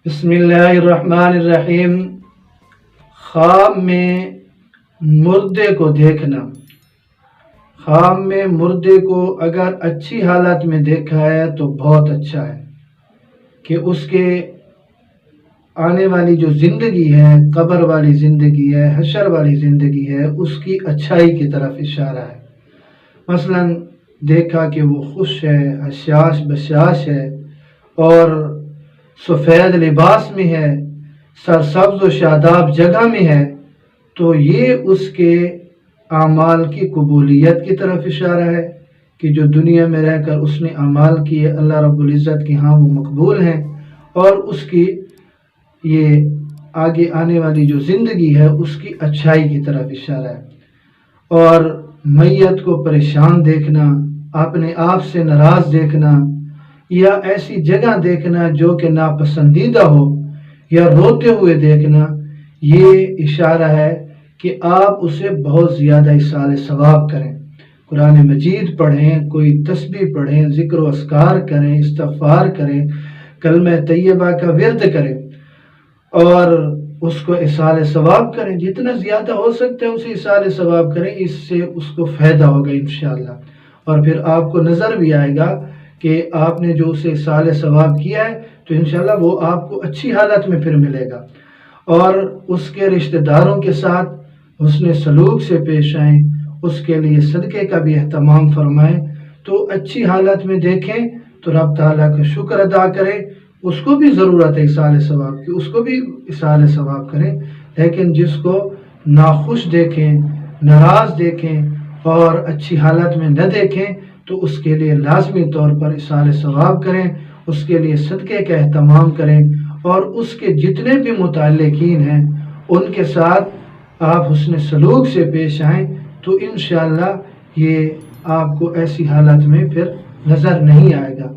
بسم اللہ الرحمن الرحیم۔ خواب میں مردے کو دیکھنا۔ خواب میں مردے کو اگر اچھی حالت میں دیکھا ہے تو بہت اچھا ہے کہ اس کے آنے والی جو زندگی ہے، قبر والی زندگی ہے، حشر والی زندگی ہے، اس کی اچھائی کی طرف اشارہ ہے۔ مثلا دیکھا کہ وہ خوش ہے، حشاش بشاش ہے اور سفید لباس میں ہے، سرسبز و شاداب جگہ میں ہے، تو یہ اس کے اعمال کی قبولیت کی طرف اشارہ ہے کہ جو دنیا میں رہ کر اس نے اعمال کیے اللہ رب العزت کے ہاں وہ مقبول ہیں، اور اس کی یہ آگے آنے والی جو زندگی ہے اس کی اچھائی کی طرف اشارہ ہے۔ اور میت کو پریشان دیکھنا، اپنے آپ سے ناراض دیکھنا، یا ایسی جگہ دیکھنا جو کہ ناپسندیدہ ہو، یا روتے ہوئے دیکھنا، یہ اشارہ ہے کہ آپ اسے بہت زیادہ ایصال ثواب کریں، قرآن مجید پڑھیں، کوئی تسبیح پڑھیں، ذکر و اذکار کریں، استغفار کریں، کلمہ طیبہ کا ورد کریں اور اس کو ایصال ثواب کریں، جتنا زیادہ ہو سکتا ہے اسے ایصال ثواب کریں، اس سے اس کو فائدہ ہوگا انشاءاللہ۔ اور پھر آپ کو نظر بھی آئے گا کہ آپ نے جو اسے ایصال ثواب کیا ہے تو انشاءاللہ وہ آپ کو اچھی حالت میں پھر ملے گا۔ اور اس کے رشتہ داروں کے ساتھ حسن سلوک سے پیش آئیں، اس کے لیے صدقے کا بھی اہتمام فرمائیں، تو اچھی حالت میں دیکھیں تو رب تعالیٰ کا شکر ادا کریں، اس کو بھی ضرورت ہے ایصال ثواب کی، اس کو بھی ایصال ثواب کریں، لیکن جس کو ناخوش دیکھیں، ناراض دیکھیں اور اچھی حالت میں نہ دیکھیں تو اس کے لیے لازمی طور پر ایصال ثواب کریں، اس کے لیے صدقے کا اہتمام کریں، اور اس کے جتنے بھی متعلقین ہیں ان کے ساتھ آپ حسن سلوک سے پیش آئیں تو انشاءاللہ یہ آپ کو ایسی حالت میں پھر نظر نہیں آئے گا۔